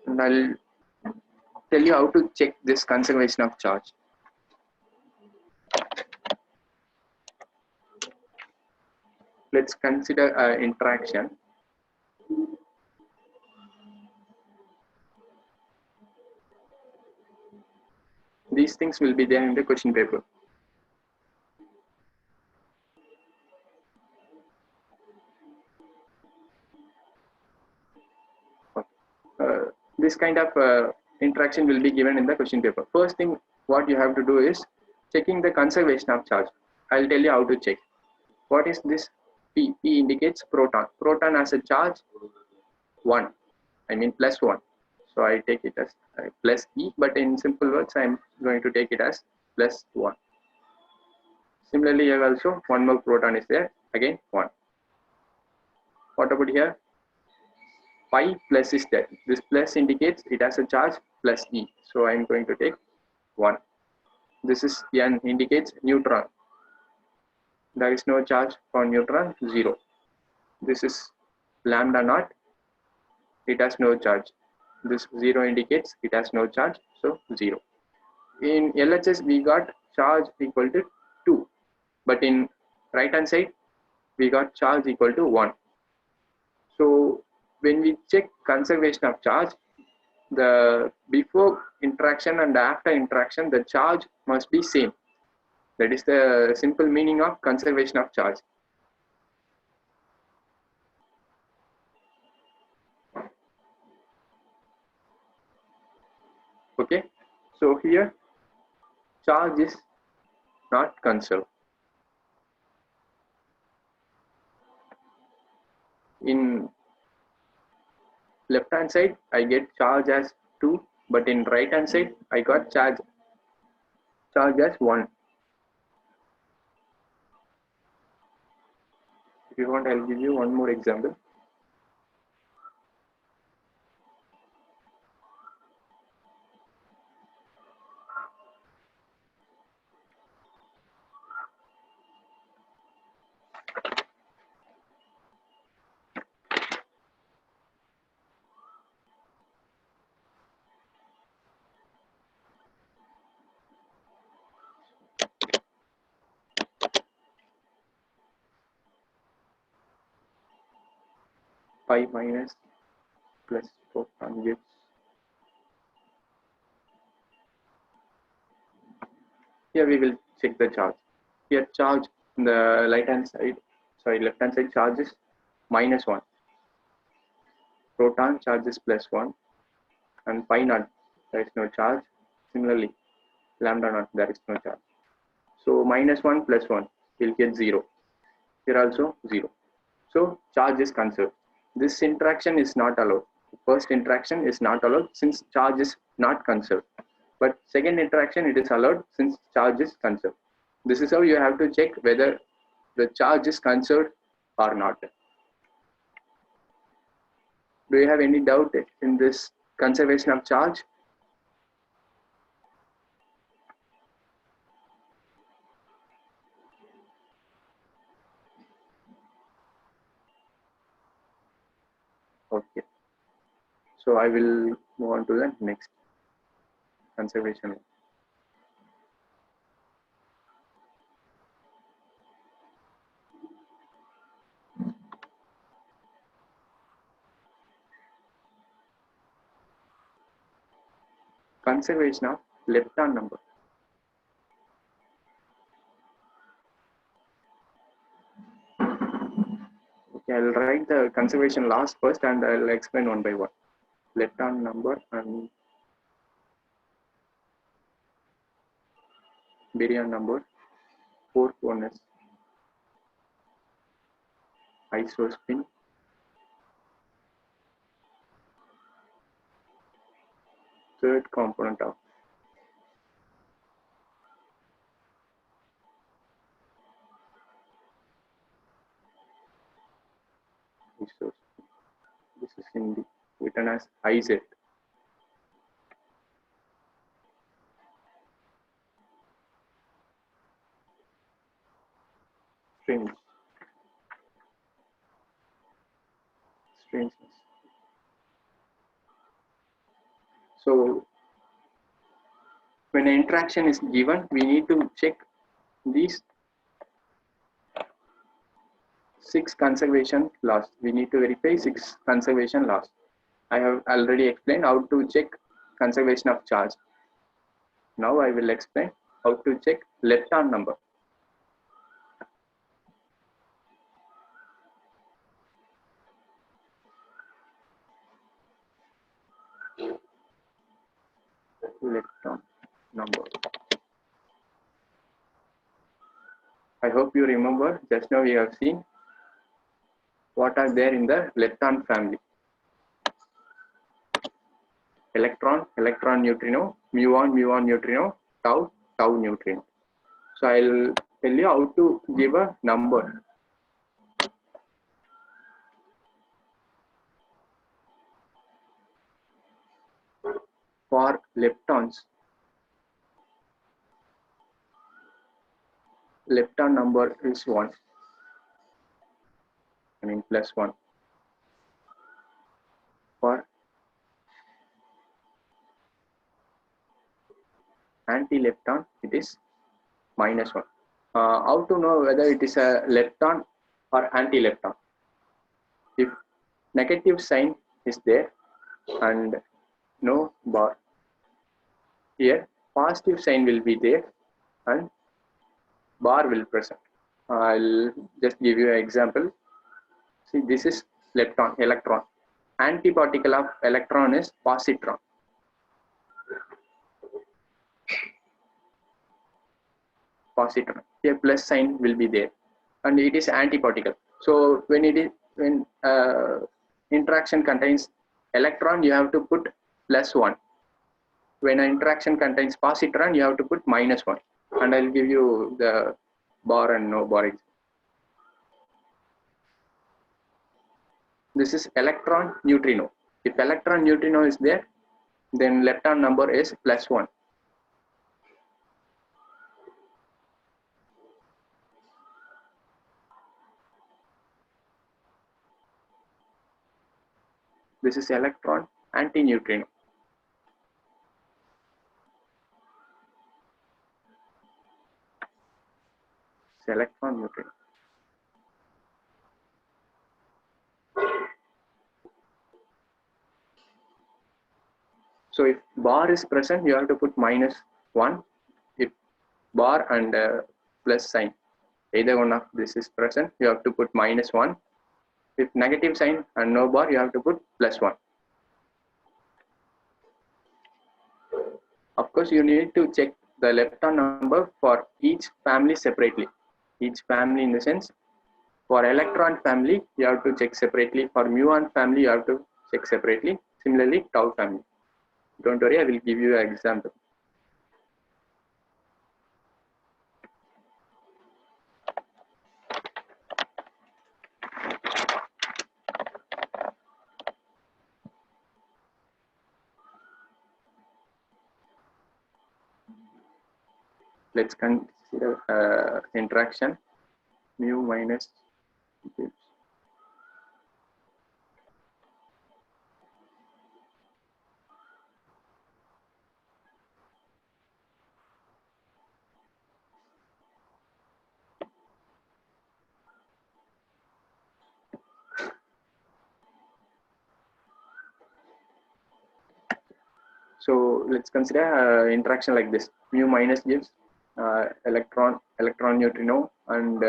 And I'll tell you how to check this conservation of charge. Let's consider an interaction. These things will be there in the question paper. This kind of interaction will be given in the question paper. First thing what you have to do is checking the conservation of charge. I'll tell you how to check. What is this P? P indicates proton. Proton has a charge 1, I mean plus 1. So I take it as plus E, but in simple words I'm going to take it as plus 1. Similarly here also one more proton is there, again 1. What about here? Pi plus is there. This plus indicates it has a charge plus E. So I am going to take 1. This is N indicates neutron. There is no charge for neutron, 0. This is lambda naught. It has no charge. This 0 indicates it has no charge, so 0. In LHS we got charge equal to 2, but in right hand side we got charge equal to 1. So when we check conservation of charge, the before interaction and after interaction the charge must be same. That is the simple meaning of conservation of charge. Okay, so here charge is not conserved. In left hand side I get charge as 2, but in right hand side I got charge as 1. If you want, I'll give you one more example. Pi minus plus proton gives. Here we will check the charge. Here charge in the left hand side charge is minus 1. Proton charge is plus 1, and pi naught there is no charge. Similarly, lambda naught there is no charge. So minus 1 plus 1 will get 0. Here also 0. So charge is conserved. This interaction is not allowed. First interaction is not allowed since charge is not conserved. But second interaction it is allowed since charge is conserved. This is how you have to check whether the charge is conserved or not. Do you have any doubt in this conservation of charge? Okay. So I will move on to the next conservation. Conservation of lepton number. Okay, I'll write the conservation laws first and I'll explain one by one. Lepton number and Berian number. Fourth one is isospin. Third component of isospin. This is in the written as IZ. Fringe. strangeness. So when an interaction is given, we need to check these 6 conservation laws. We need to verify 6 conservation laws. I have already explained how to check conservation of charge. Now I will explain how to check lepton number. Lepton number. I hope you remember, just now we have seen what are there in the lepton family. Electron, electron neutrino, muon, muon neutrino, tau, tau neutrino. So I'll tell you how to give a number. For leptons, lepton number is 1. I mean +1. For anti-lepton, it is -1. How to know whether it is a lepton or anti-lepton? If negative sign is there and no bar, here positive sign will be there and bar will present. I'll just give you an example. See, this is lepton, electron. Antiparticle of electron is positron. Positron. Here plus sign will be there, and it is antiparticle. So when interaction contains electron, you have to put +1. When an interaction contains positron, you have to put -1. And I'll give you the bar and no bar. This is electron neutrino. If electron neutrino is there, then lepton number is +1. This is electron antineutrino. It's electron neutrino. So if bar is present, you have to put -1. If bar and plus sign, either one of this is present, you have to put -1. If negative sign and no bar, you have to put +1. Of course, you need to check the lepton number for each family separately. Each family in the sense, for electron family, you have to check separately. For muon family, you have to check separately. Similarly, tau family. Don't worry, I will give you an example. Let's consider interaction mu minus Gibbs. So let's consider interaction like this. Mu minus gives electron neutrino and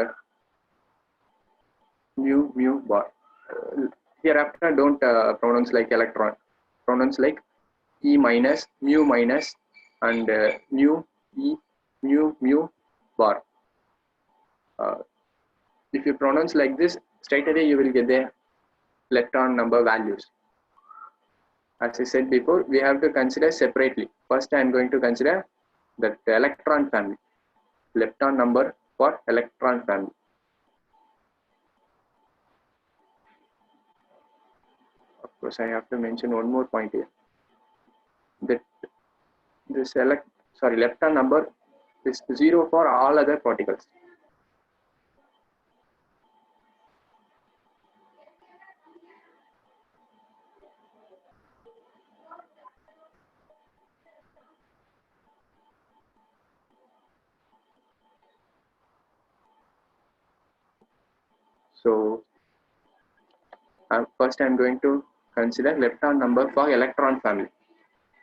mu bar. Hereafter don't pronounce like electron. Pronounce like E minus, mu minus, and mu E, mu bar. If you pronounce like this, straight away you will get the lepton number values. As I said before, we have to consider separately. First, I am going to consider the electron family, lepton number for electron family. Of course, I have to mention one more point here. That this lepton number is 0 for all other particles. So first I'm going to consider lepton number for electron family.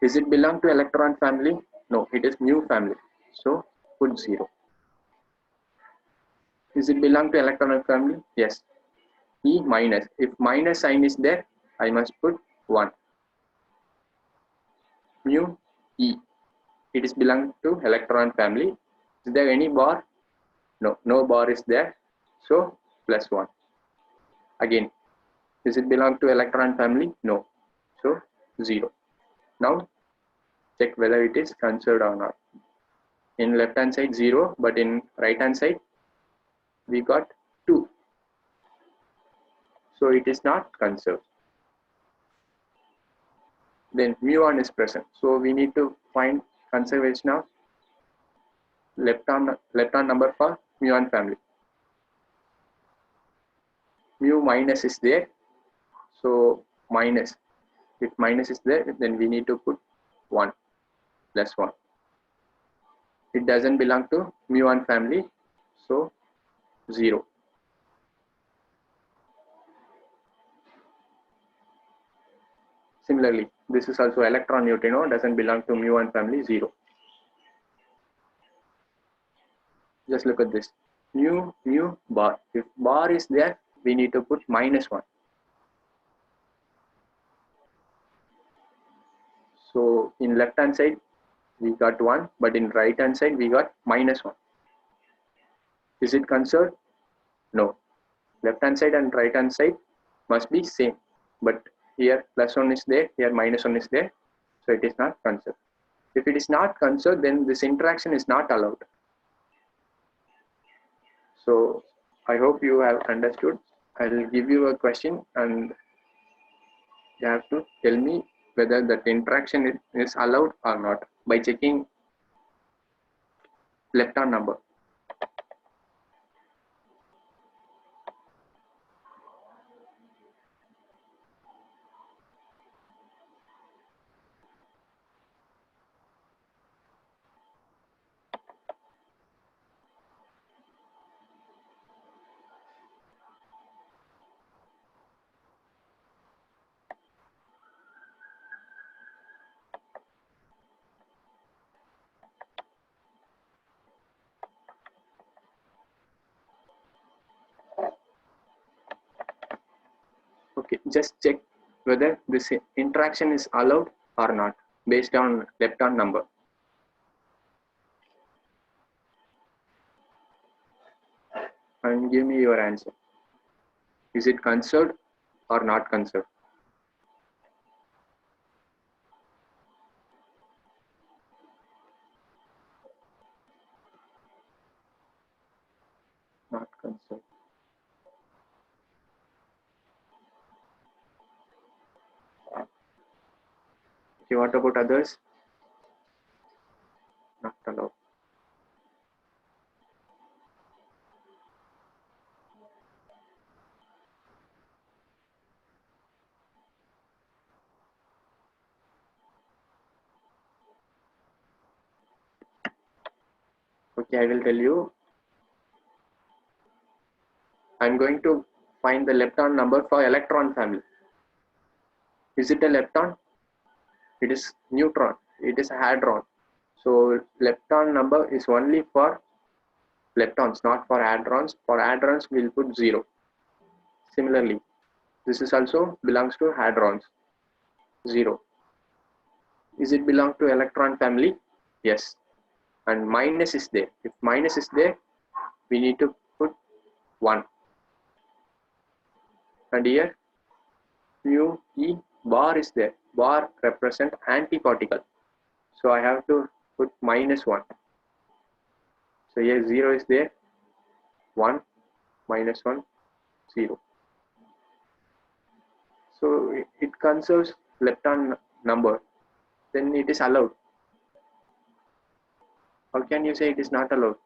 Is it belong to electron family? No, it is mu family. So put 0. Is it belong to electron family? Yes. E minus. If minus sign is there, I must put 1. Mu E. It is belong to electron family. Is there any bar? No, no bar is there. So plus 1. Again, does it belong to electron family? No. So 0. Now check whether it is conserved or not. In left hand side 0, but in right hand side we got 2. So it is not conserved. Then mu1 is present. So we need to find conservation of lepton number for mu1 family. Mu minus is there. So minus. If minus is there, then we need to put 1 plus 1. It doesn't belong to mu1 family. So 0. Similarly, this is also electron neutrino, doesn't belong to mu1 family, 0. Just look at this. Mu bar. If bar is there, we need to put minus 1. So in left hand side, we got 1, but in right hand side, we got minus 1. Is it conserved? No. Left hand side and right hand side must be same. But here plus 1 is there, here minus 1 is there. So it is not conserved. If it is not conserved, then this interaction is not allowed. So I hope you have understood. I will give you a question and you have to tell me whether that interaction is allowed or not by checking lepton number. Okay, just check whether this interaction is allowed or not based on lepton number. And give me your answer. Is it conserved or not conserved? Not conserved. Okay, what about others? Not allowed. Okay, I will tell you. I'm going to find the lepton number for electron family. Is it a lepton? It is neutron. It is a hadron. So lepton number is only for leptons, not for hadrons. For hadrons, we'll put 0. Similarly, this is also belongs to hadrons, 0. Is it belong to electron family? Yes. And minus is there. If minus is there, we need to put 1. And here mu E bar is there. Bar represent antiparticle. So I have to put minus 1. So here 0 is there. 1 minus 1 0. So it conserves lepton number. Then it is allowed. How can you say it is not allowed?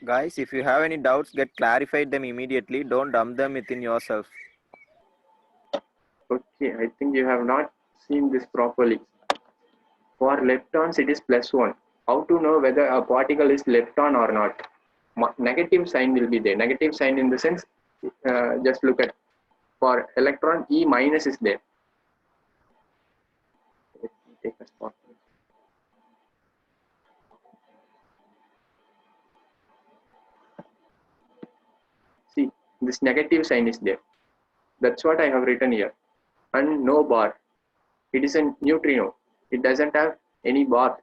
Guys, if you have any doubts, get clarified them immediately. Don't dump them within yourself. Okay, I think you have not seen this properly. For leptons, it is +1. How to know whether a particle is lepton or not? Negative sign will be there. Negative sign in the sense, just look at, for electron, E minus is there. Let me take a spot. See, this negative sign is there. That's what I have written here. And no bar. It is a neutrino. It doesn't have any bar.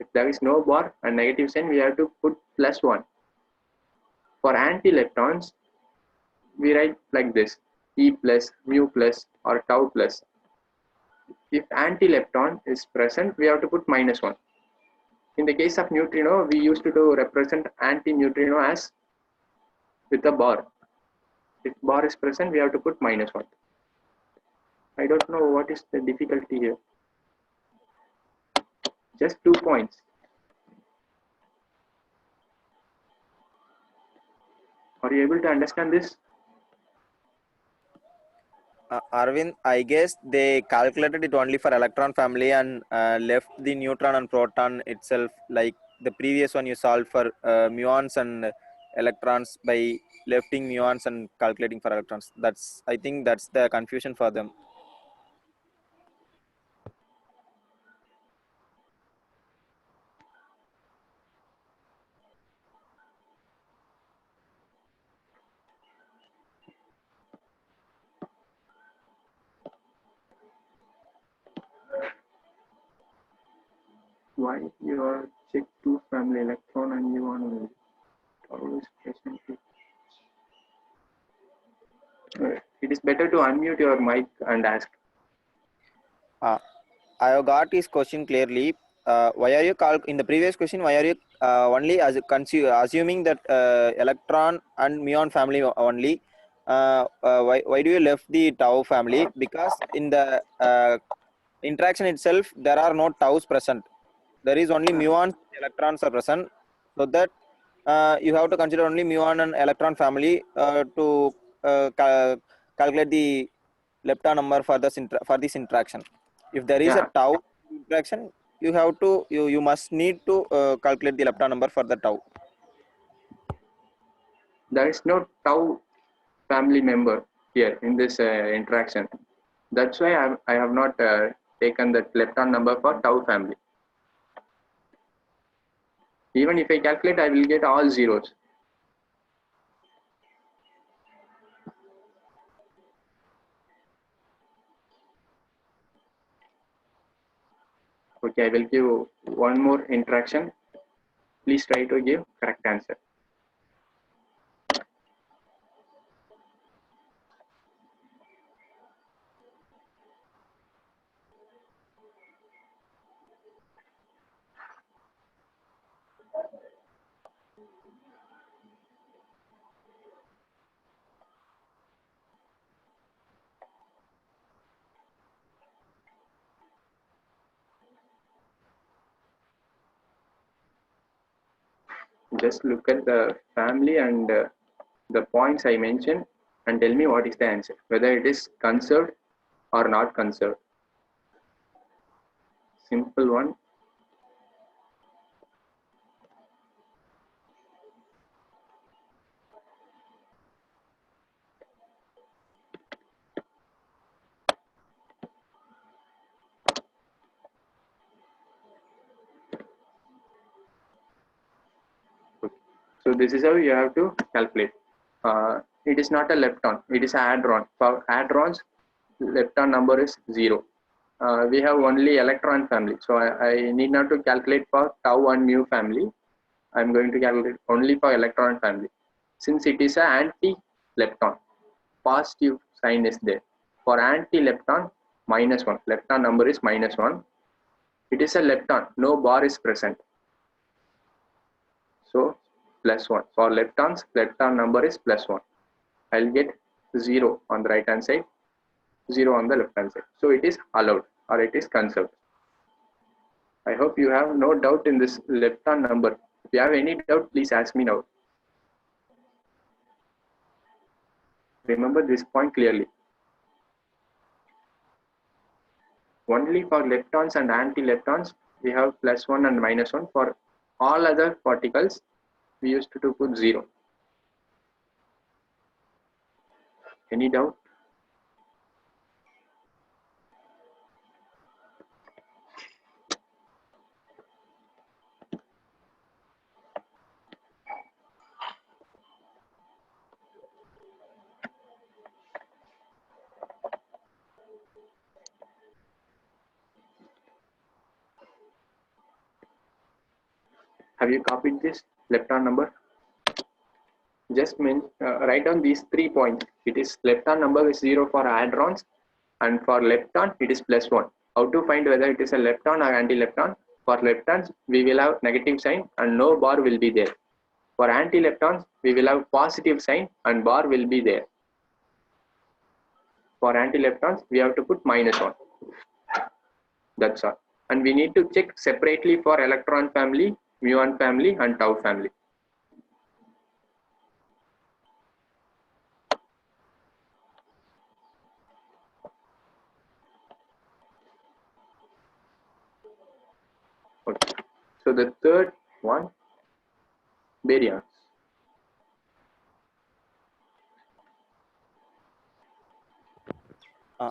If there is no bar and negative sign, we have to put +1. For anti-leptons, we write like this: E plus, mu plus, or tau plus. If anti-lepton is present, we have to put -1. In the case of neutrino, we used to represent anti-neutrino as with a bar. If bar is present, we have to put -1. I don't know what is the difficulty here. Just 2 points. Are you able to understand this? Arvind, I guess they calculated it only for electron family and left the neutron and proton itself, like the previous one you solved for muons and electrons by lefting muons and calculating for electrons. I think that's the confusion for them. Why you are check 2 family electron and muon only? Always present. It is better to unmute your mic and ask. I have got his question clearly. Why are you in the previous question? Why are you only assuming that electron and muon family only? Why do you left the tau family? Because in the interaction itself, there are no taus present. There is only muons, electrons are present. So that you have to consider only muon and electron family to calculate the lepton number for this interaction. If there is a Yeah, tau interaction, you must need to calculate the lepton number for the tau. there is no tau family member here in this interaction. That's why I have not taken that lepton number for tau family. Even if I calculate, I will get all zeros. Okay, I will give one more interaction. Please try to give correct answer. Just look at the family and the points I mentioned and tell me what is the answer, whether it is conserved or not conserved. Simple one. So this is how you have to calculate. It is not a lepton, it is a hadron. For hadrons, lepton number is 0. We have only electron family, so I need not to calculate for tau and mu family. I am going to calculate only for electron family. Since it is an anti-lepton, positive sign is there. For anti-lepton, -1. Lepton number is -1. It is a lepton, no bar is present. So +1. For leptons, lepton number is +1. I'll get 0 on the right hand side, 0 on the left hand side. So it is allowed or it is conserved. I hope you have no doubt in this lepton number. If you have any doubt, please ask me now. Remember this point clearly. Only for leptons and anti-leptons, we have +1 and -1. For all other particles, we used to put 0. Any doubt? Have you copied this lepton number? Just write down these 3 points. It is lepton number is 0 for hadrons, and for lepton it is +1. How to find whether it is a lepton or anti-lepton? For leptons, we will have negative sign and no bar will be there. For anti-leptons, we will have positive sign and bar will be there. For anti-leptons, we have to put -1. That's all. And we need to check separately for electron family, muon family, and tau family. Okay. So the third one, baryons.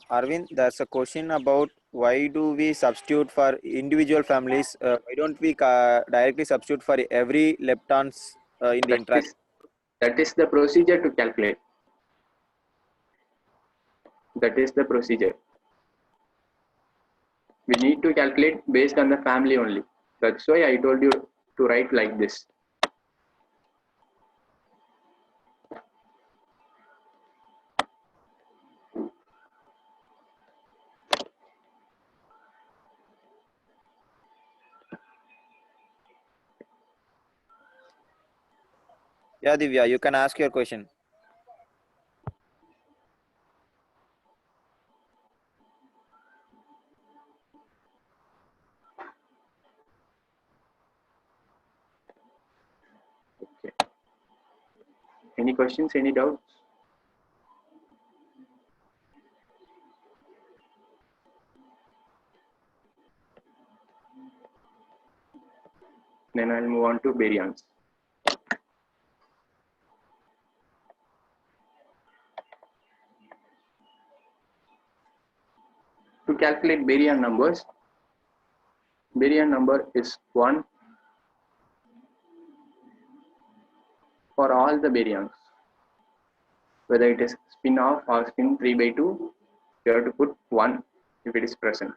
Arvind, there's a question about why do we substitute for individual families? Why don't we directly substitute for every leptons in the interaction? That is the procedure to calculate. That is the procedure. We need to calculate based on the family only. That's why I told you to write like this. Yeah, Divya, you can ask your question. Okay. Any questions? Any doubts? Then I'll move on to baryons. To calculate baryon numbers, baryon number is 1 for all the baryons. Whether it is spin off or spin 3/2, you have to put 1 if it is present.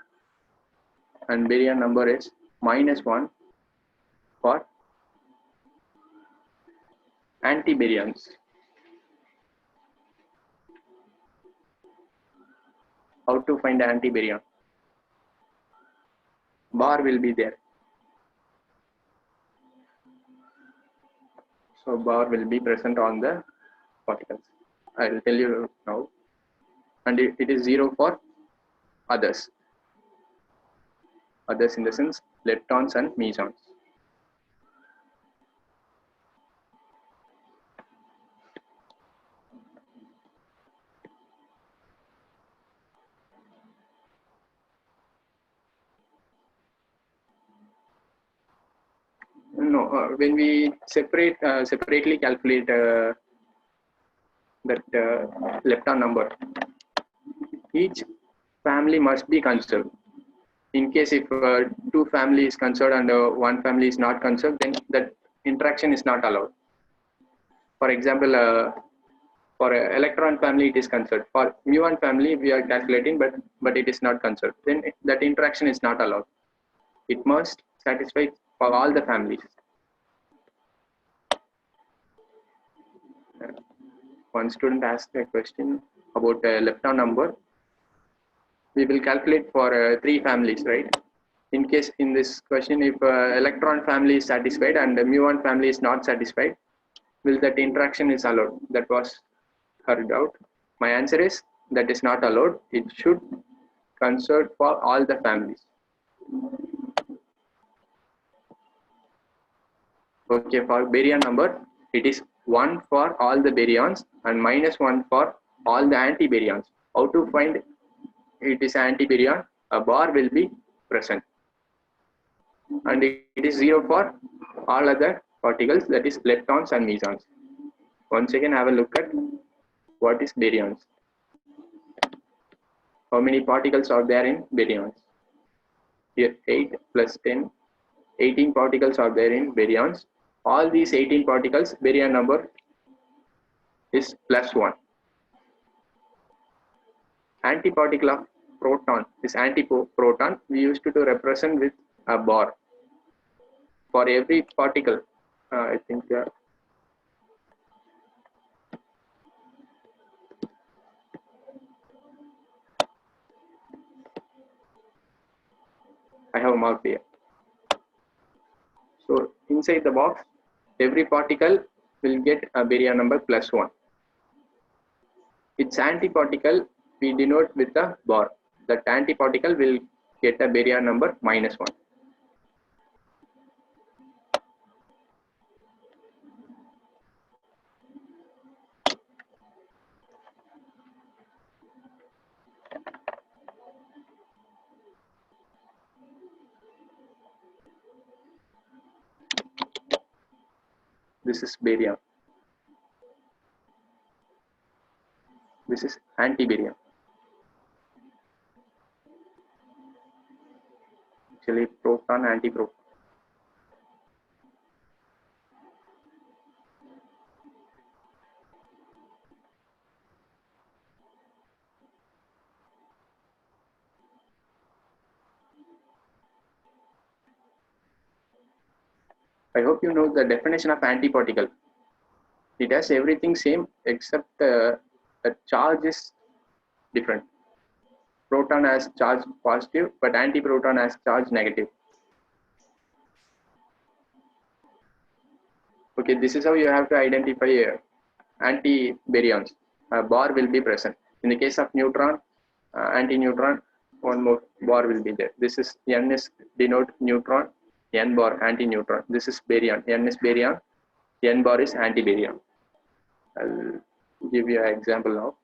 And baryon number is -1 for anti-baryons. How to find the anti-baryon? Bar will be there. So bar will be present on the particles. I will tell you now. And it is 0 for others. Others in the sense leptons and mesons. No, when we separately calculate that lepton number, each family must be conserved. In case if 2 family is conserved and 1 family is not conserved, then that interaction is not allowed. For example, for electron family it is conserved. For muon family we are calculating, but it is not conserved. Then that interaction is not allowed. It must satisfy for all the families. One student asked a question about lepton number. We will calculate for 3 families, right? In case in this question, if electron family is satisfied and the muon family is not satisfied, will that interaction is allowed? That was her doubt. My answer is that is not allowed. It should conserve for all the families. Okay, for baryon number, it is 1 for all the baryons and -1 for all the anti-baryons. How to find it is anti-baryon? a bar will be present, and it is 0 for all other particles, that is leptons and mesons. Once again, have a look at what is baryons. How many particles are there in baryons? Here 8 plus 10, 18 particles are there in baryons. All these 18 particles, baryon number is +1. Antiparticle of proton, this antiproton, we used to represent with a bar. For every particle, I think I have marked here. So inside the box, every particle will get a baryon number +1. Its antiparticle we denote with a bar. That antiparticle will get a baryon number -1. This is baryon. This is antibaryon. Actually, proton, antiproton. I hope you know the definition of antiparticle. It has everything same except the charge is different. Proton has charge positive, but antiproton has charge negative. Okay, this is how you have to identify antibaryons. A bar will be present. In the case of neutron, antineutron, one more bar will be there. This is N is denote neutron, N bar antineutron. This is baryon. N is baryon, N bar is antibaryon. I'll give you an example now.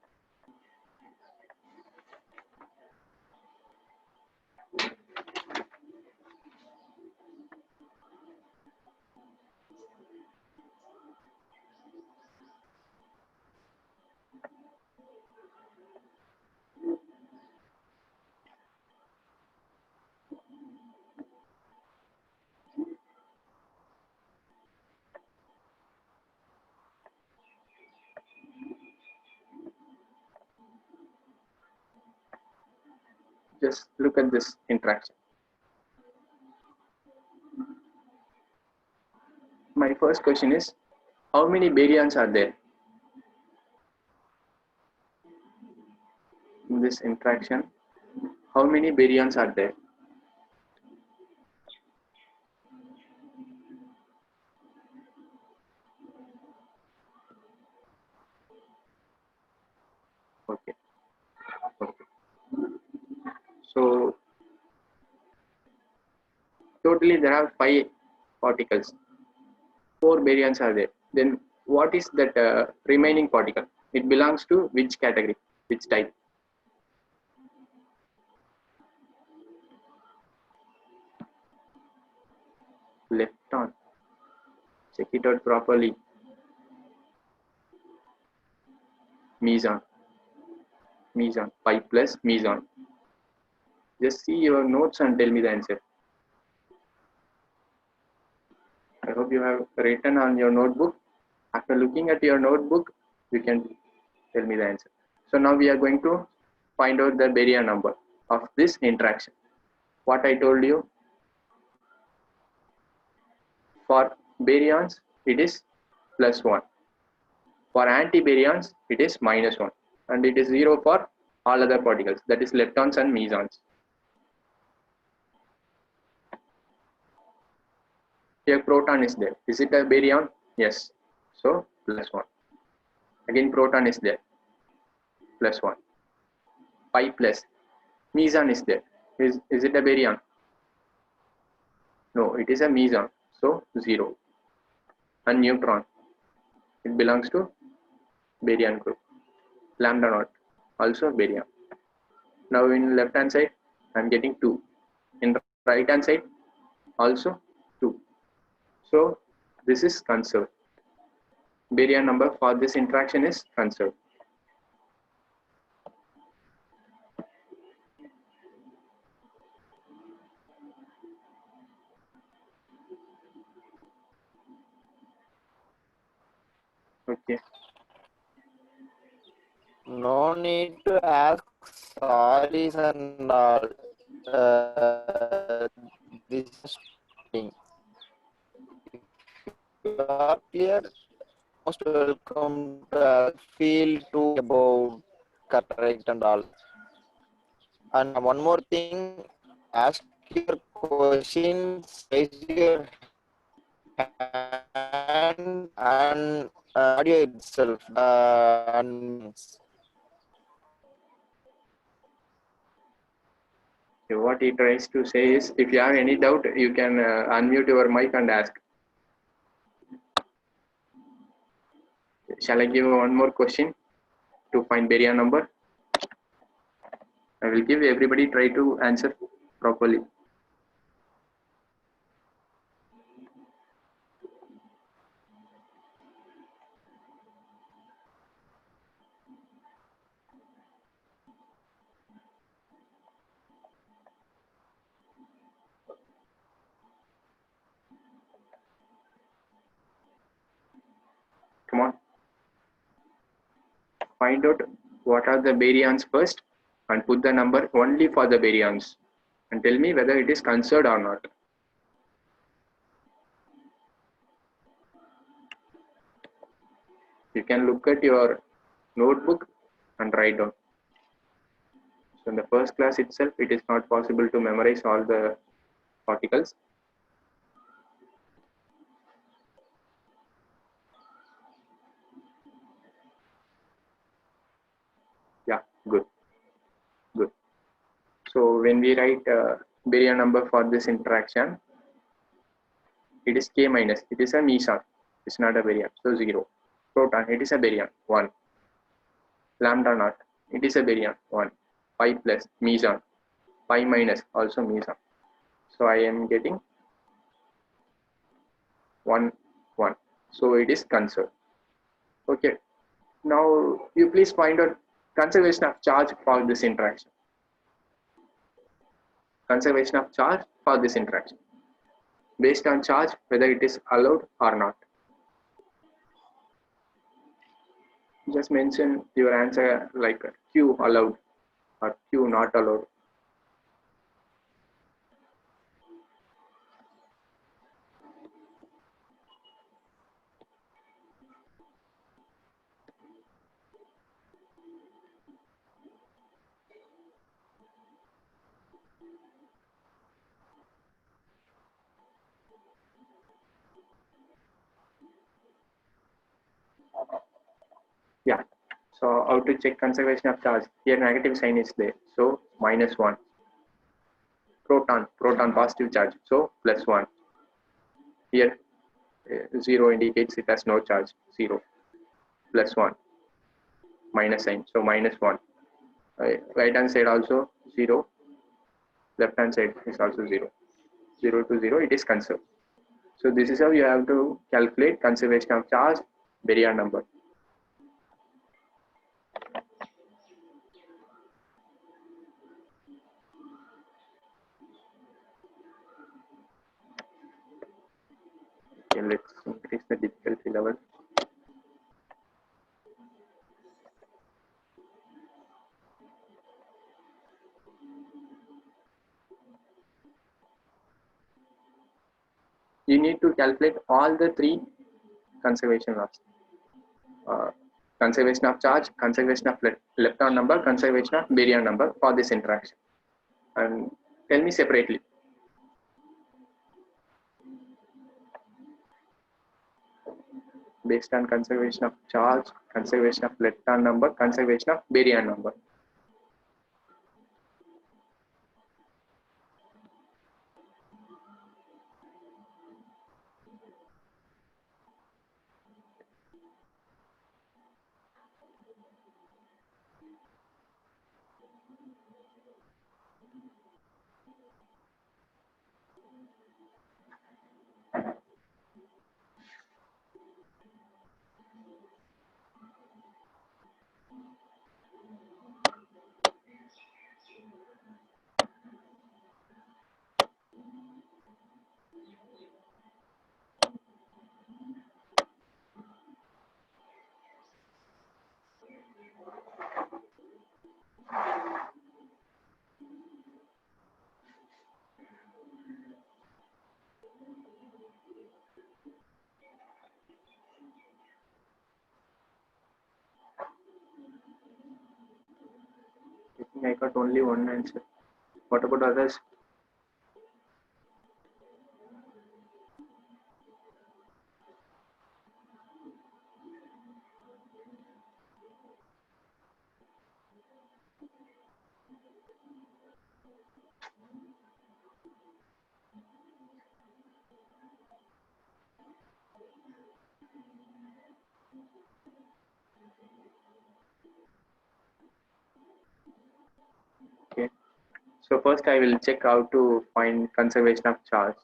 Just look at this interaction. My first question is, how many baryons are there in this interaction? How many baryons are there? Okay. Okay. So totally there are 5 particles. 4 baryons are there. Then what is that remaining particle? It belongs to which category, which type? Lepton. Check it out properly. Meson. Meson. 5 plus meson. Just see your notes and tell me the answer. I hope you have written on your notebook. After looking at your notebook, you can tell me the answer. So now we are going to find out the baryon number of this interaction. What I told you, for baryons, it is +1. For antibaryons, it is -1. And it is 0 for all other particles, that is leptons and mesons. Here proton is there. Is it a baryon? Yes. So +1. Again proton is there. +1. 5 plus. Meson is there. Is it a baryon? No, it is a meson. So 0. And neutron. It belongs to baryon group. Lambda naught. Also baryon. Now in left hand side, I'm getting 2. In right hand side also 2. So this is conserved. Baryon number for this interaction is conserved. Okay. No need to ask sorries and all. This is thing. You are clear. Most welcome to feel to about correct and all. And one more thing, ask your questions, raise your hand and audio itself. And So what he tries to say is, if you have any doubt, you can unmute your mic and ask. Shall I give one more question to find baryon number? I will give everybody try to answer properly. Come on. Find out what are the baryons first and put the number only for the baryons and tell me whether it is conserved or not. You can look at your notebook and write down. So in the first class itself, it is not possible to memorize all the particles. Yeah, good, good. So when we write baryon number for this interaction, it is K minus, it is a meson, it's not a baryon, so 0. Proton, it is a baryon, 1. Lambda naught, it is a baryon, 1. Pi plus, meson. Pi minus, also meson. So I am getting 1, 1. So it is conserved. Okay. Now you please find out conservation of charge for this interaction. Conservation of charge for this interaction. Based on charge, whether it is allowed or not. Just mention your answer like Q allowed or Q not allowed. Yeah. So how to check conservation of charge? Here negative sign is there. So -1. Proton positive charge. So +1. Here 0 indicates it has no charge. 0. +1. Minus sign. So -1. Right hand side also 0. Left hand side is also 0. 0 to 0 it is conserved. So this is how you have to calculate conservation of charge baryon number. Okay, let's increase the difficulty level. You need to calculate all the 3 conservation laws. Conservation of charge, conservation of lepton number, conservation of baryon number for this interaction. And tell me separately. Based on conservation of charge, conservation of lepton number, conservation of baryon number. I got only one answer. What about others? Okay. So first I will check how to find conservation of charge.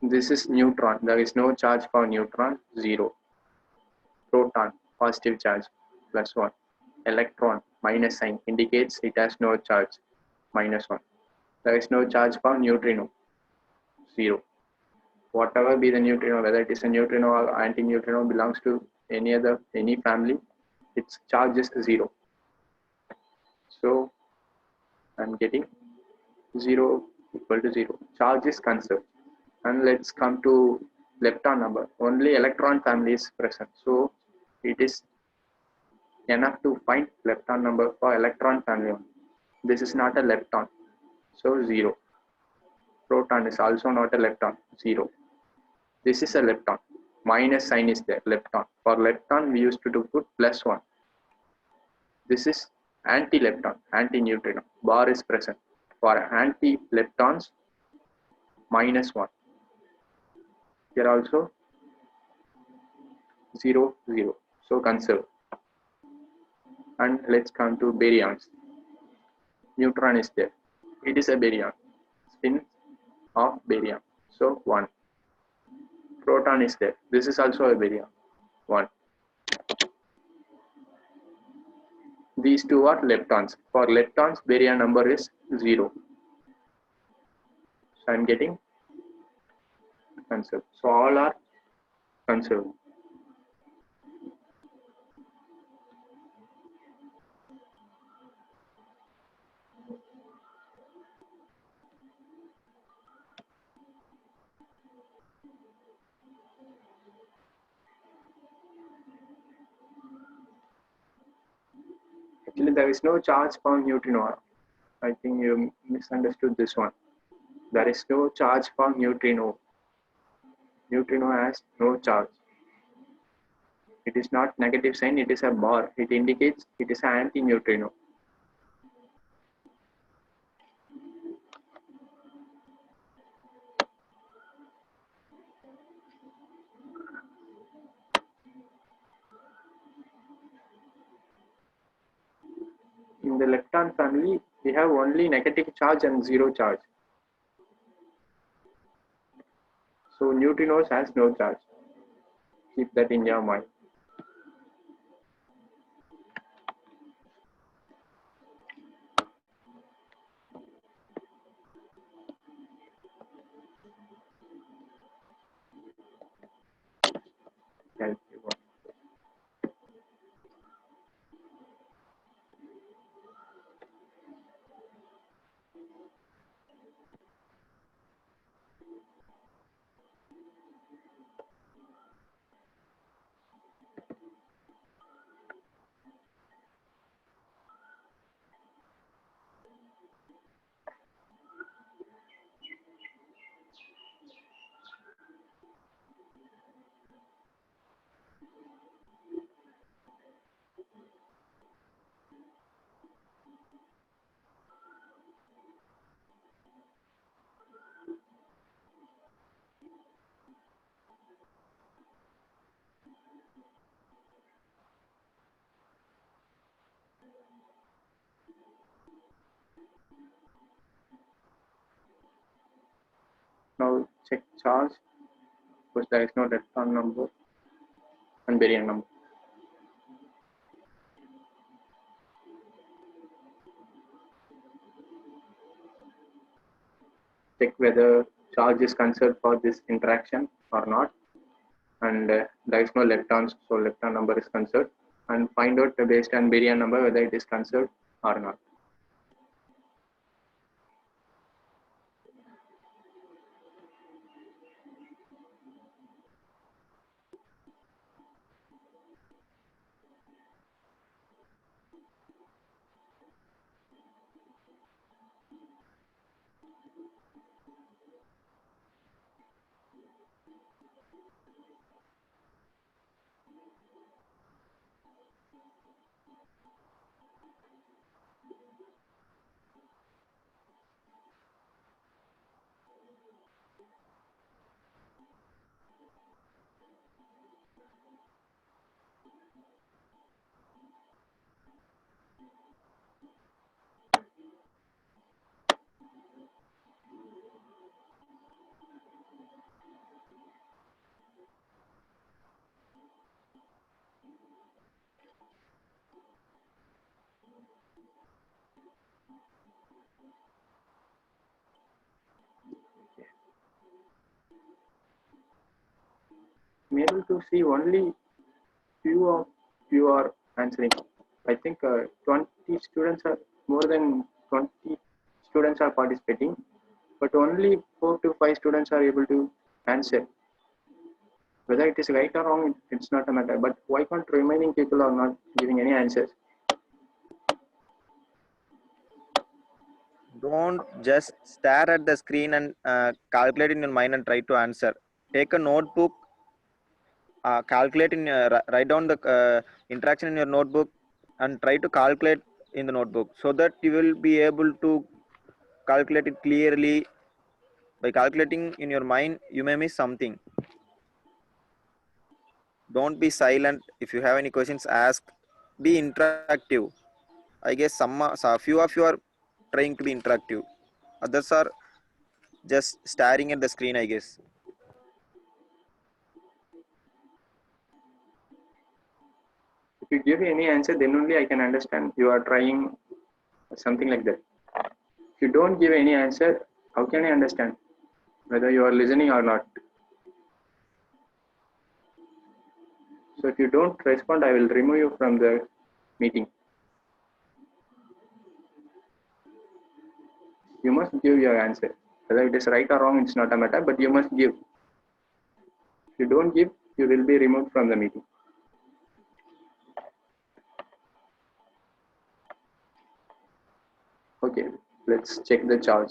This is neutron. There is no charge for neutron, 0. Proton, positive charge, +1. Electron, minus sign, indicates it has no charge, -1. There is no charge for neutrino, 0. Whatever be the neutrino, whether it is a neutrino or anti-neutrino, belongs to any family, its charge is 0. So I'm getting 0 equal to 0. Charge is conserved. And let's come to lepton number. Only electron family is present. So it is enough to find lepton number for electron family only. This is not a lepton. So 0. Proton is also not a lepton. 0. This is a lepton. Minus sign is there. Lepton. For lepton, we used to put +1. This is anti-lepton, anti-neutrino. Bar is present. For anti-leptons, -1. Here also 0, 0. So conserve. And let's come to baryons. Neutron is there. It is a baryon. Spin of baryon. So 1. Proton is there. This is also a baryon. 1. These two are leptons. For leptons, baryon number is 0. So I'm getting conserved. So all are conserved. Actually, there is no charge for neutrino. I think you misunderstood this one. There is no charge for neutrino. Neutrino has no charge. It is not negative sign, it is a bar. It indicates it is an anti-neutrino. In the lepton family, we have only negative charge and 0 charge. So neutrinos has no charge. Keep that in your mind. Thank you. Now check charge, because there is no lepton number and baryon number. Check whether charge is conserved for this interaction or not. And there is no leptons, so lepton number is conserved. And find out based on baryon number whether it is conserved or not. to see only few of you are answering. I think 20 students are more than 20 students are participating, but only 4 to 5 students are able to answer. Whether it is right or wrong, it's not a matter. But why can't remaining people are not giving any answers? Don't just stare at the screen and calculate in your mind and try to answer. Take a notebook, calculate in write down the interaction in your notebook and try to calculate in the notebook so that you will be able to calculate it clearly. By calculating in your mind, you may miss something. Don't be silent. If you have any questions, ask. Be interactive. I guess some few of you are trying to be interactive. Others are just staring at the screen, I guess. If you give any answer, then only I can understand you are trying something like that. If you don't give any answer, how can I understand whether you are listening or not? So if you don't respond, I will remove you from the meeting. You must give your answer. Whether it is right or wrong, it's not a matter, but you must give. If you don't give, you will be removed from the meeting. Okay, let's check the charge.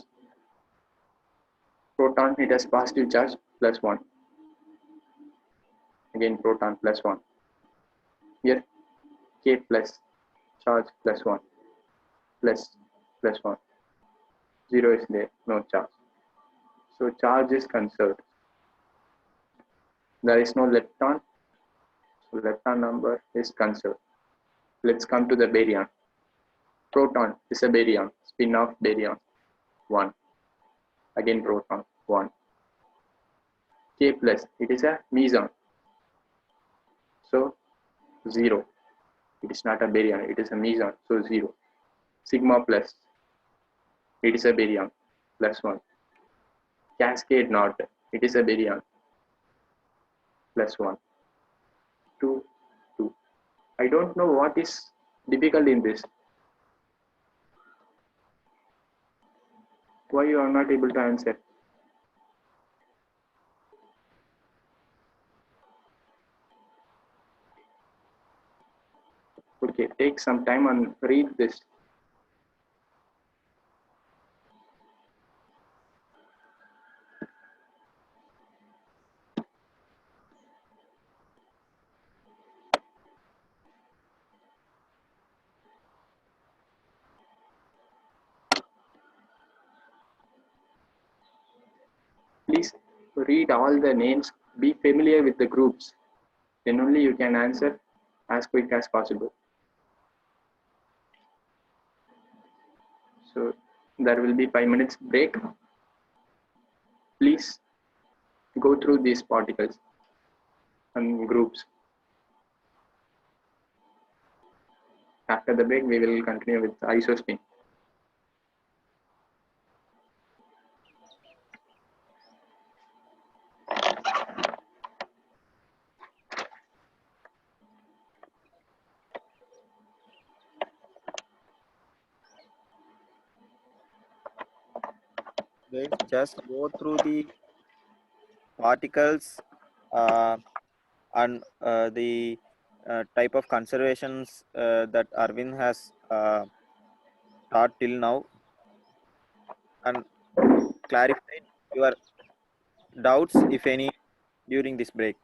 Proton, it has positive charge plus 1. Again, proton plus 1. Here, K plus charge plus 1. Plus 1. 0 is there, no charge. So charge is conserved. There is no lepton. So lepton number is conserved. Let's come to the baryon. Proton is a baryon, spin of baryon, 1. Again proton, 1. K plus, it is a meson. So 0. It is not a baryon, it is a meson, so 0. Sigma plus, it is a baryon, plus 1. Cascade knot, it is a baryon, plus 1. 2, 2. I don't know what is difficult in this. Why you are not able to answer? Okay, take some time and read this. Please read all the names, be familiar with the groups. Then only you can answer as quick as possible. So there will be 5 minutes break. Please go through these particles and groups. After the break, we will continue with isospin. Guys, just go through the particles and the type of conservations that Arvind has taught till now and clarify your doubts, if any, during this break.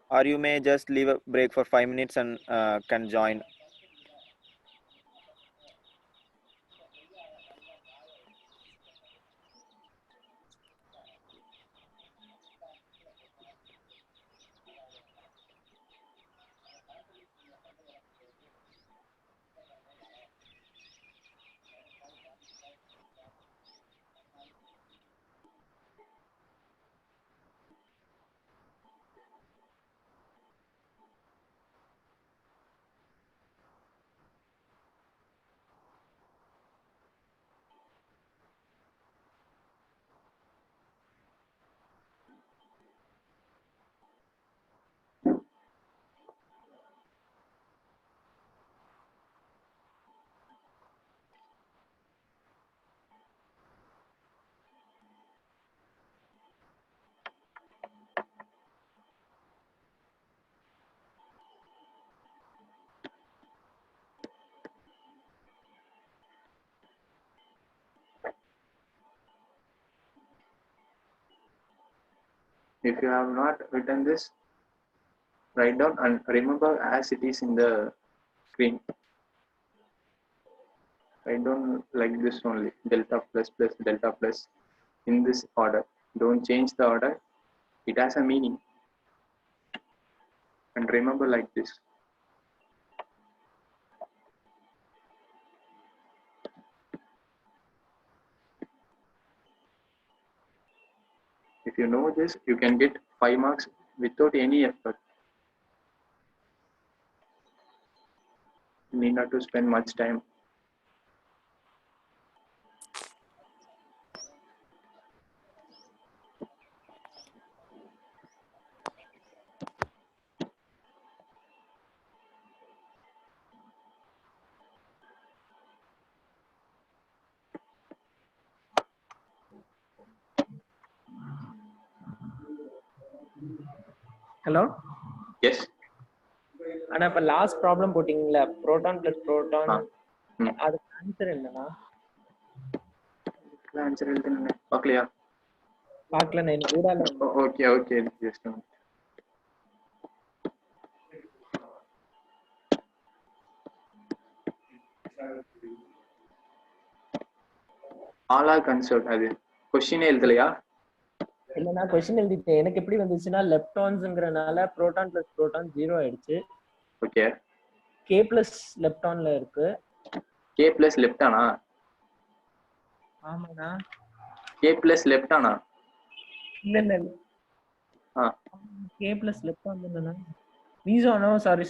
Or you may just leave a break for 5 minutes and can join. If you have not written this, write down and remember as it is in the screen. Write down like this only, delta plus plus delta plus in this order. Don't change the order. It has a meaning. And remember like this. If you know this, you can get 5 marks without any effort. You need not to spend much time. Hello Yes. ஆனா இப்ப last problem போட்டீங்கல்ல proton plus proton ம். அதுக்கு answer என்னன்னா answer எழுதுங்க பார்க்கலையா? பார்க்கல நான் கூடால okay okay just all are conserved. அது கொஸ்டினே எழுதலையா? இல்ல நான் क्वेश्चन எழுதிட்டேன். எனக்கு எப்படி வந்துச்சுன்னா லெப்டான்ஸ்ங்கறனால புரோட்டான் பிளஸ் புரோட்டான் 0 ஆயிடுச்சு. ஓகே. K பிளஸ் லெப்டான்ல இருக்கு. K பிளஸ் லெப்டானா? ஆமாடா. K பிளஸ் லெப்டானா? இல்ல. K பிளஸ் லெப்டான் தானே. மீசோனோ சாரி.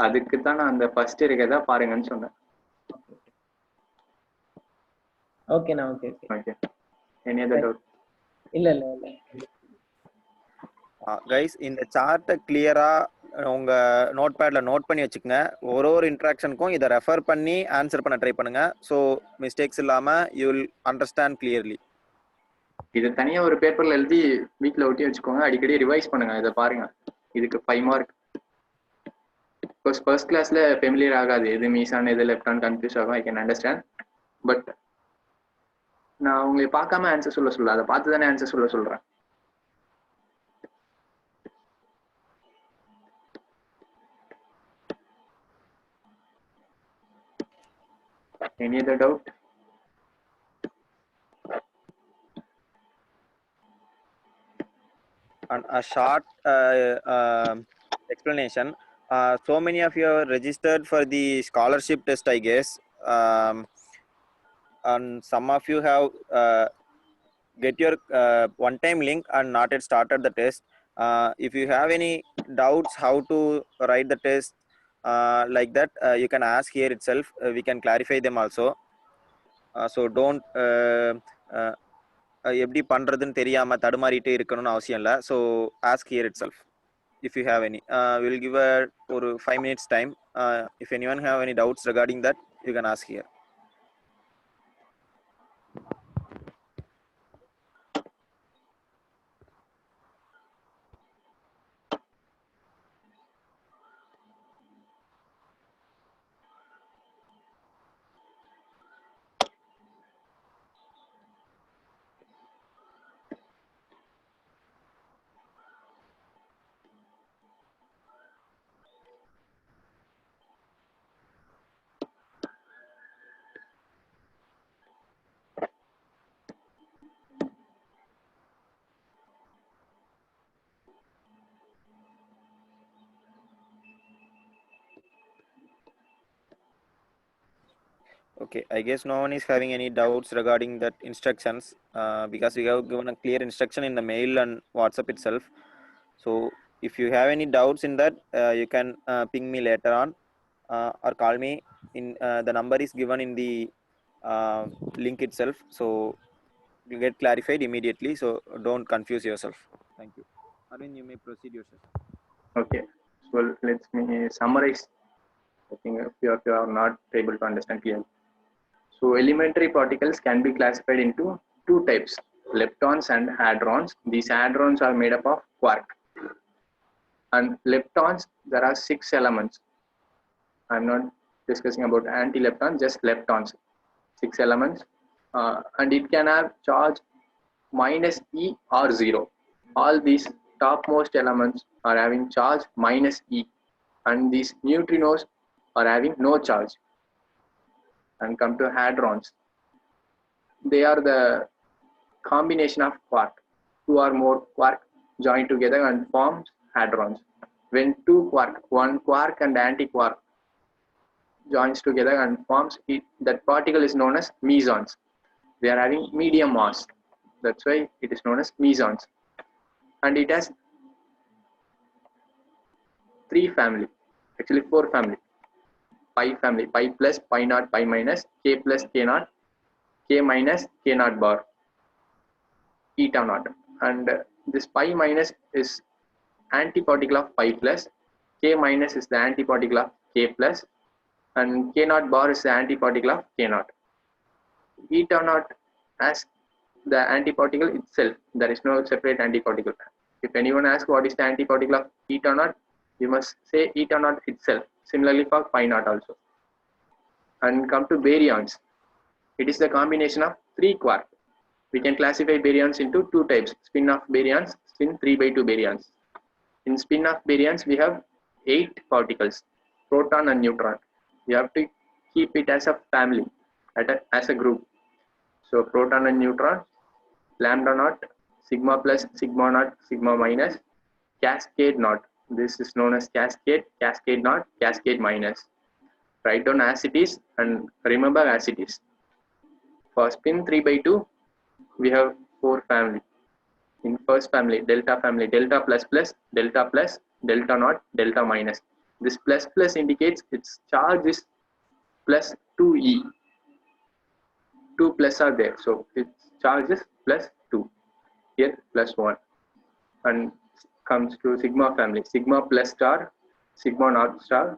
அதுக்கு தான் நான் அந்த ஃபர்ஸ்ட் இருக்கதா பாருங்கன்னு சொன்னேன். ஓகேண்ணா ஓகே. Any other doubt? இல்ல. கைஸ் இந்த சார்ட்டை கிளியரா உங்க நோட் பேட்ல நோட் பண்ணி வச்சுக்கோங்க. ஒரு இன்ட்ராக்ஷனுக்கும் இதை ரெஃபர் பண்ணி ஆன்சர் பண்ண ட்ரை பண்ணுங்க. ஸோ மிஸ்டேக்ஸ் இல்லாம யூ வில் அண்டர்ஸ்டாண்ட் கிளியர்லி. இது தனியா ஒரு பேப்பர்ல எழுதி வீட்ல ஒட்டி வச்சுக்கோங்க. அடிக்கடி ரிவைஸ் பண்ணுங்க. இதை பாருங்க. இதுக்கு 5 மார்க். ஃபர்ஸ்ட் கிளாஸ்ல ஃபெமிலியர் ஆகாது. எது மீசான் எது லெஃப்டான் கன்ஃபியூஸ் ஆகும். I can understand. பட் நான் உங்களை பார்க்காம ஆன்சர் சொல்ல அதை பார்த்து தானே ஆன்சர் சொல்றேன். Any other doubt? And a short explanation. So many of you are registered for the scholarship test, I guess. And some of you have get your one-time link and not yet started the test. If you have any doubts how to write the test like that, you can ask here itself. We can clarify them also. So don't எப்படி பண்றதுன்னு தெரியாம தடுமாறிட்டே இருக்கணும்னு அவசியம் இல்லை. So ask here it self if you have any. We'll give ஒரு 5 minutes time. If anyone have any doubts regarding that, you can ask here. Okay, I guess no one is having any doubts regarding that instructions because we have given a clear instruction in the mail and WhatsApp itself. So if you have any doubts in that, you can ping me later on or call me. In the number is given in the link itself. So you get clarified immediately. So don't confuse yourself. Thank you. Arvind, you may proceed yourself. Okay, so let me summarize. I think if you are not able to understand clearly. So elementary particles can be classified into 2 types, leptons and hadrons. These hadrons are made up of quark. And leptons, there are 6 elements. I'm not discussing about anti-leptons, just leptons. 6 elements. And it can have charge minus E or 0. All these topmost elements are having charge minus E, and these neutrinos are having no charge. And come to hadrons. They are the combination of quark. Two or more quark join together and forms hadrons. When two quark, one quark and anti-quark joins together and forms it, that particle is known as mesons. They are having medium mass. That's why it is known as mesons. And it has three family, actually four family. Pi family, pi plus, pi naught, pi minus, k plus, k naught, k minus, k naught bar, eta naught. And this pi minus is antiparticle of pi plus, k minus is the antiparticle of k plus, and k naught bar is the antiparticle of k naught. Eta naught as the antiparticle itself. There is no separate antiparticle. If anyone asks what is the antiparticle of eta naught, you must say eta naught itself. Similarly for pi naught also. And come to baryons. It is the combination of three quarks. We can classify baryons into two types: spin-off baryons, spin 3/2 baryons. In spin-off baryons, we have 8 particles, proton and neutron. You have to keep it as a family, as a group. So proton and neutron, lambda naught, sigma plus, sigma naught, sigma minus, cascade naught. This is known as cascade, cascade naught, cascade minus. Write down as it is and remember as it is. For spin 3/2, we have 4 family. In first family, delta plus plus, delta plus, delta naught, delta minus. This plus plus indicates its charge is plus 2e. 2 plus are there, so its charge is plus 2. Here plus 1. And comes to sigma family, sigma plus star, sigma naught star,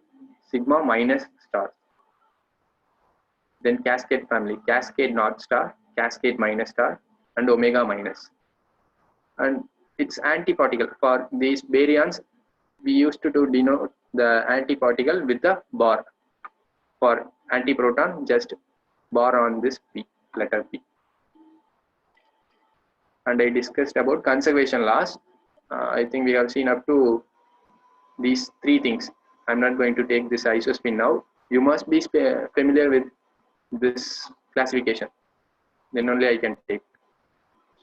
sigma minus star. Then cascade family, cascade naught star, cascade minus star, and omega minus. And its antiparticle. For these baryons, we used to denote the antiparticle with the bar. For antiproton, just bar on this P, letter P. And I discussed about conservation laws. I think we have seen up to these 3 things. I'm not going to take this isospin now. You must be familiar with this classification. Then only I can take.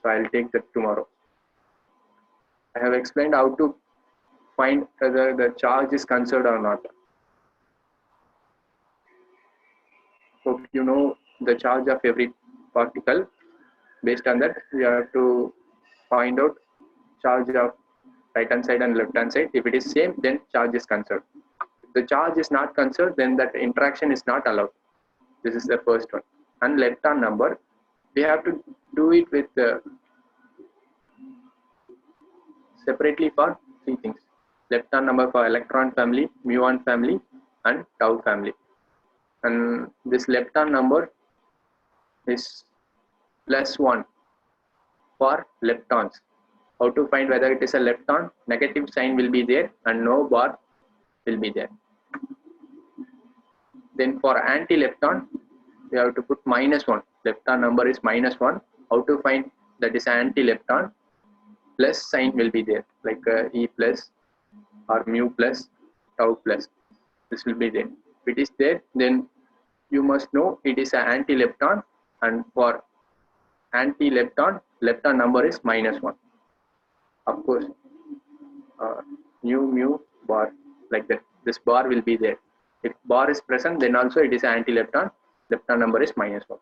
So I'll take that tomorrow. I have explained how to find whether the charge is conserved or not. Hope you know the charge of every particle. Based on that, we have to find out charge of right hand side and left hand side. If it is same, then charge is conserved. If the charge is not conserved, then that interaction is not allowed. This is the first one. And lepton number, we have to do it with separately for 3 things. Lepton number for electron family, muon family, and tau family. And this lepton number is +1 for leptons. How to find whether it is a lepton? Negative sign will be there and no bar will be there. Then for anti-lepton, we have to put -1. Lepton number is -1. How to find that is anti-lepton? Plus sign will be there, like E plus or mu plus, tau plus. This will be there. If it is there, then you must know it is an anti-lepton, and for anti-lepton, lepton number is -1. Of course, mu bar, like that. This bar will be there. If bar is present, then also it is an anti-lepton. Lepton number is -1.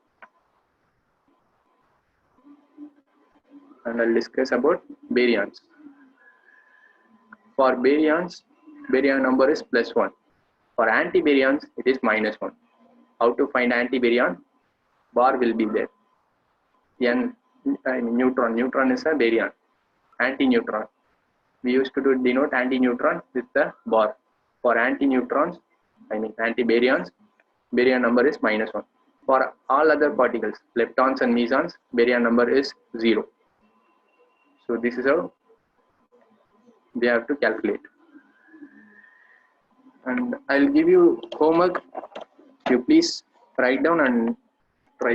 And I'll discuss about baryons. For baryons, baryon number is +1. For antibaryons, it is -1. How to find antibaryon? Bar will be there. Neutron. Neutron is a baryon. Anti-neutron. We used to denote anti-neutron with the bar. For anti-neutrons, antibaryons, baryon number is -1. For all other particles, leptons and mesons, baryon number is 0. So this is how we have to calculate. And I'll give you homework. You please write down and try.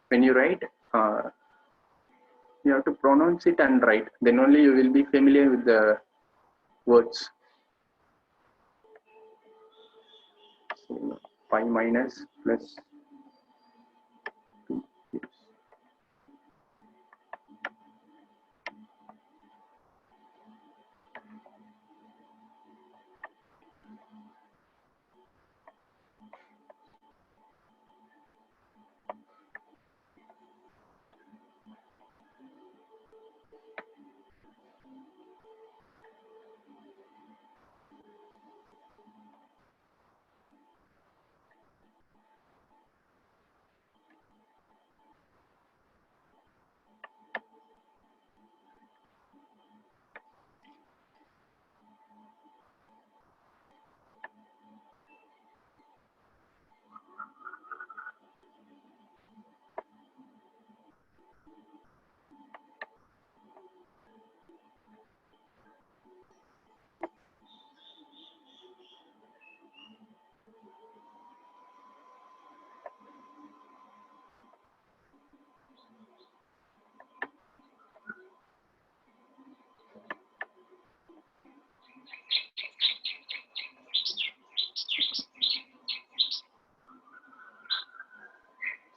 when you write, you have to pronounce it and write. Then only you will be familiar with the words. So 5 minus plus 2 gives.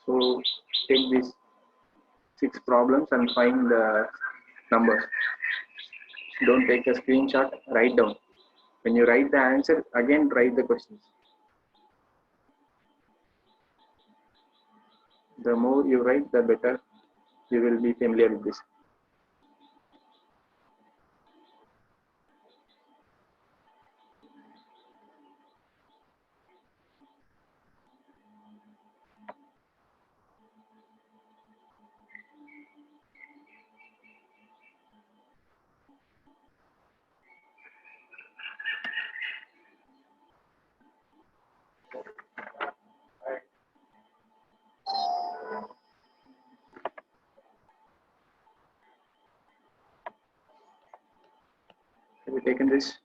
So take these 6 problems and find the numbers. Don't take a screenshot, write down. When you write the answer, again write the questions. The more you write, the better you will be familiar with this. Have you taken this?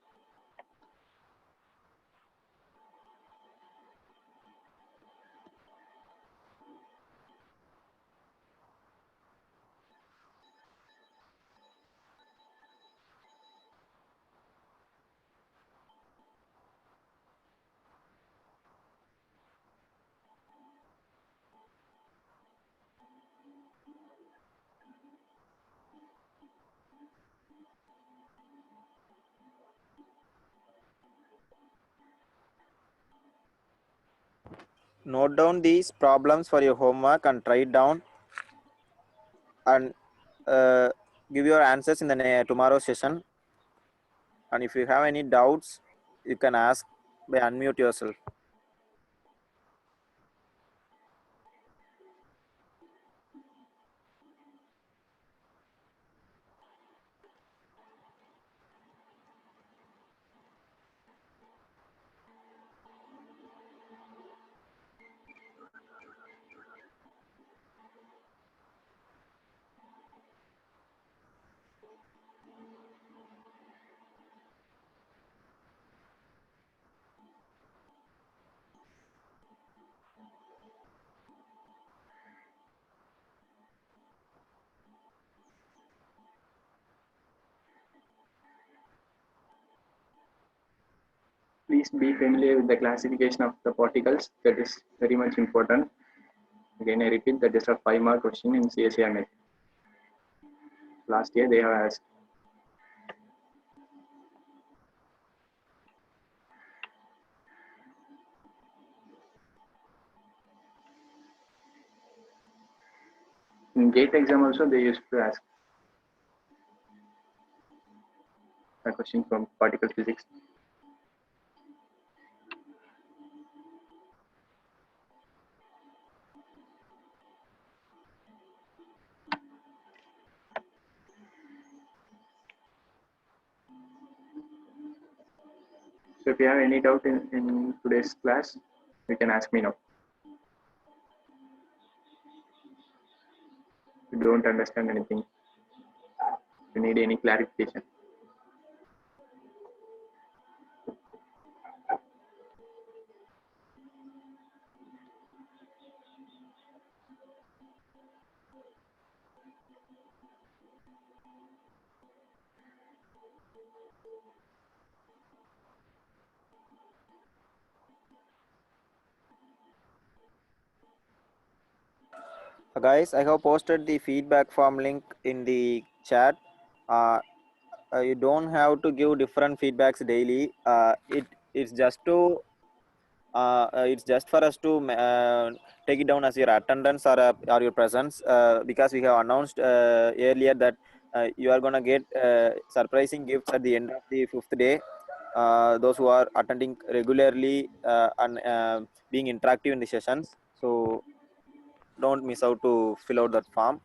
Note down these problems for your homework and write down and give your answers in the tomorrow session. And if you have any doubts, you can ask by unmute yourself. Please be familiar with the classification of the particles. That is very much important. Again, I repeat that is a 5-mark question in CSIR. Last year they have asked. In GATE exam also they used to ask a question from particle physics. So if you have any doubt in today's class, you can ask me now. If you don't understand anything, if you need any clarification. Guys, I have posted the feedback form link in the chat. You don't have to give different feedbacks daily. It's just to it's just for us to take it down as your attendance or your presence, because we have announced earlier that you are gonna get surprising gifts at the end of the 5th day. Those who are attending regularly and being interactive in the sessions, so don't miss out to fill out that form.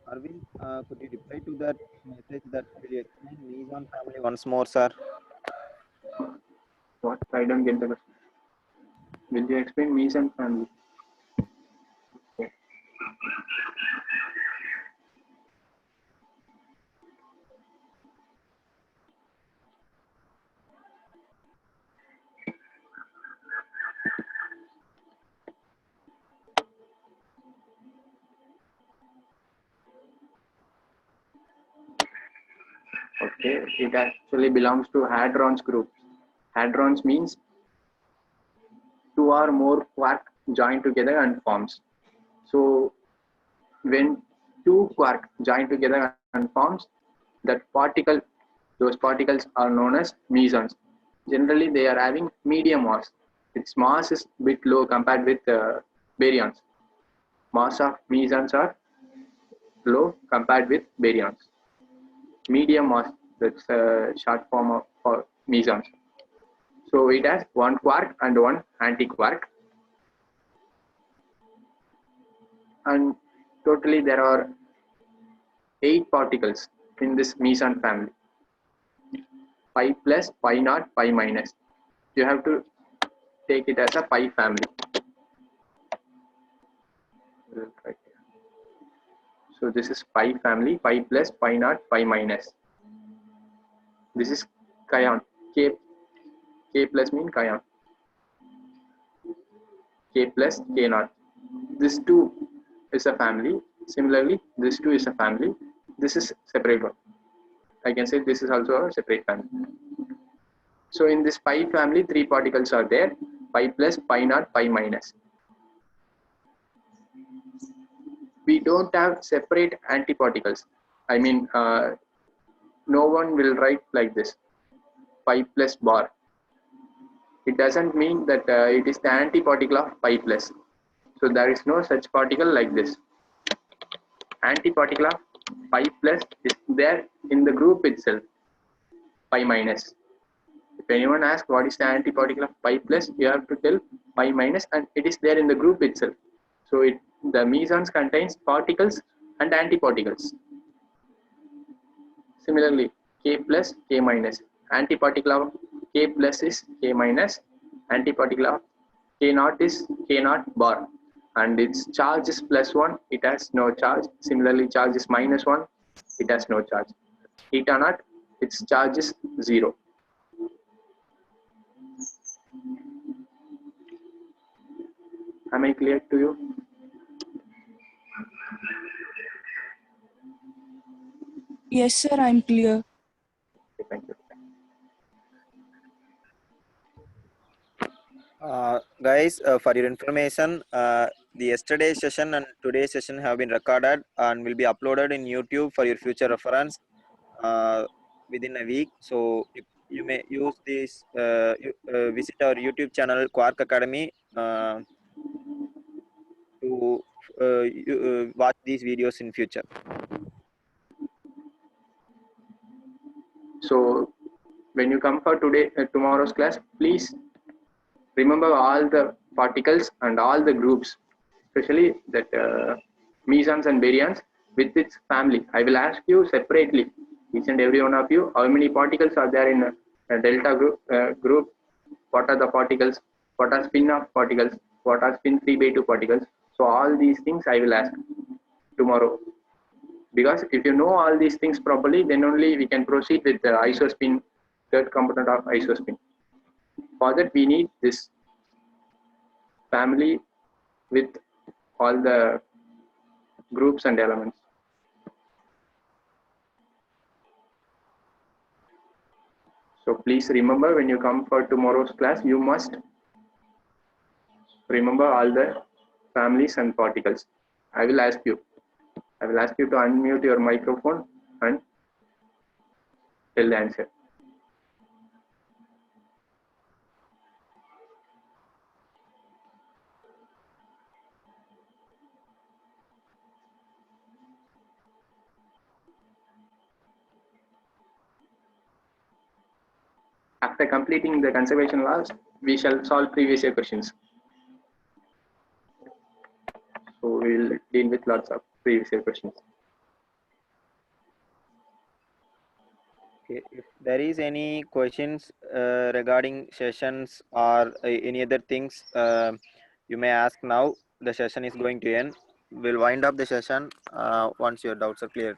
Arvind, could you reply to that message that will you explain Nizam family once more, sir? What? I don't get the question. Will you explain Meson family? Okay. Okay, it actually belongs to hadrons group. Hadrons means two or more quark join together and forms. So when two quark join together and forms, that particle, those particles are known as mesons. Generally, they are having medium mass. Its mass is bit low compared with baryons. Mass of mesons are low compared with baryons. Medium mass, that's a short form of for mesons. So it has one quark and one antiquark, and totally there are 8 particles in this meson family. Pi plus, pi naught, pi minus. You have to take it as a pi family. So this is pi family, pi plus, pi naught, pi minus. This is Chion. K plus mean Chion. K plus, K naught. This 2 is a family. Similarly, this 2 is a family. This is separate one. I can say this is also a separate family. So in this pi family, 3 particles are there: pi plus, pi naught, pi minus. We don't have separate antiparticles. I mean, no one will write like this, pi plus bar. It doesn't mean that it is the antiparticle of pi plus. So there is no such particle like this. Antiparticle of pi plus is there in the group itself, pi minus. If anyone asks what is the antiparticle of pi plus, you have to tell pi minus, and it is there in the group itself. So the mesons contains particles and antiparticles. Similarly, K plus, K minus. Antiparticle of K plus is K minus. Antiparticle of K naught is K naught bar. And its charge is +1, it has no charge. Similarly, charge is -1, it has no charge. Eta naught, its charge is 0. Am I clear to you? Yes, sir, I'm clear. Okay, thank you. Guys, for your information, the yesterday's session and today's session have been recorded and will be uploaded in YouTube for your future reference within a week. So you may use this, visit our YouTube channel Quark Academy to watch these videos in future. So when you come for tomorrow's class, please remember all the particles and all the groups, especially that mesons and baryons with its family. I will ask you separately, each and every one of you, how many particles are there in a delta group, what are the particles, what are spin of particles, what are spin 3/2 particles. So all these things I will ask tomorrow. Because if you know all these things properly, then only we can proceed with the isospin, third component of isospin. For that, we need this family with all the groups and elements. So please remember, when you come for tomorrow's class, you must remember all the families and particles. I will ask you to unmute your microphone and tell the answer. After completing the conservation laws, we shall solve previous year questions. So we will deal with lots of previous year questions. Okay. If there is any questions regarding sessions or any other things, you may ask now. The session is going to end. We'll wind up the session once your doubts are clear.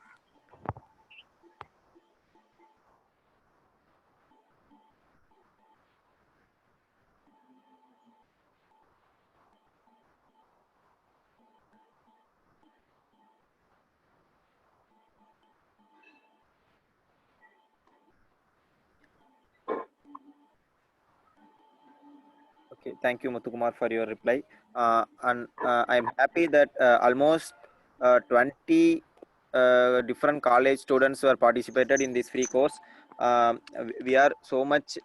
Okay, thank you, Muthukumar, for your reply. And I'm happy that almost 20 different college students were participated in this free course. We are so much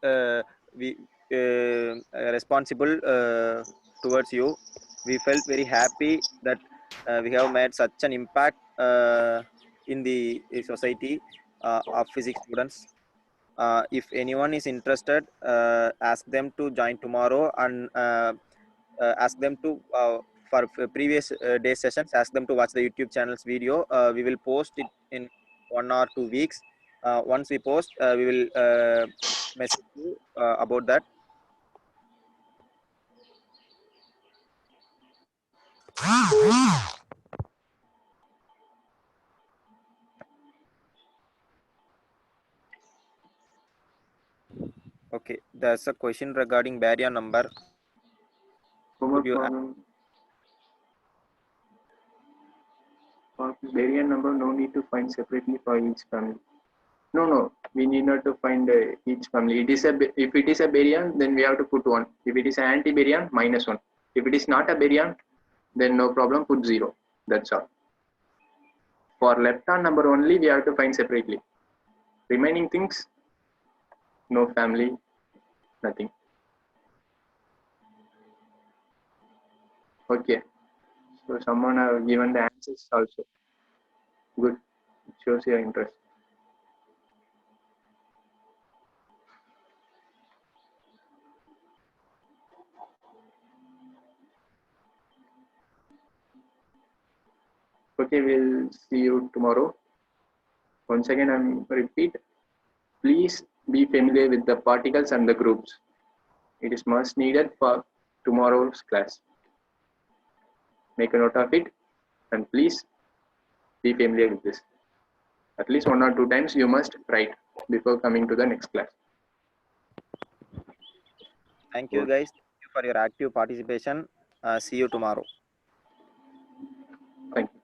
we responsible towards you. We felt very happy that we have made such an impact in the society of physics students. If anyone is interested, ask them to join tomorrow, and ask them to for previous day sessions, ask them to watch the YouTube channel's video. We will post it in 1 or 2 weeks. Once we post, we will message you about that. Okay, there's a question regarding baryon number. Could you For baryon number, no need to find separately for each family. No, we need not to find each family. If it is a baryon, then we have to put 1. If it is an anti-baryon, -1. If it is not a baryon, then no problem, put 0. That's all. For lepton number only, we have to find separately. Remaining things, no family, nothing. Okay. So someone have given the answers also. Good. It shows your interest. Okay, we'll see you tomorrow. Once again, I'm repeat. Please be familiar with the particles and the groups. It is must needed for tomorrow's class. Make a note of it, and please be familiar with this. At least 1 or 2 times you must write before coming to the next class. Thank you, guys. Thank you for your active participation. See you tomorrow. Thank you.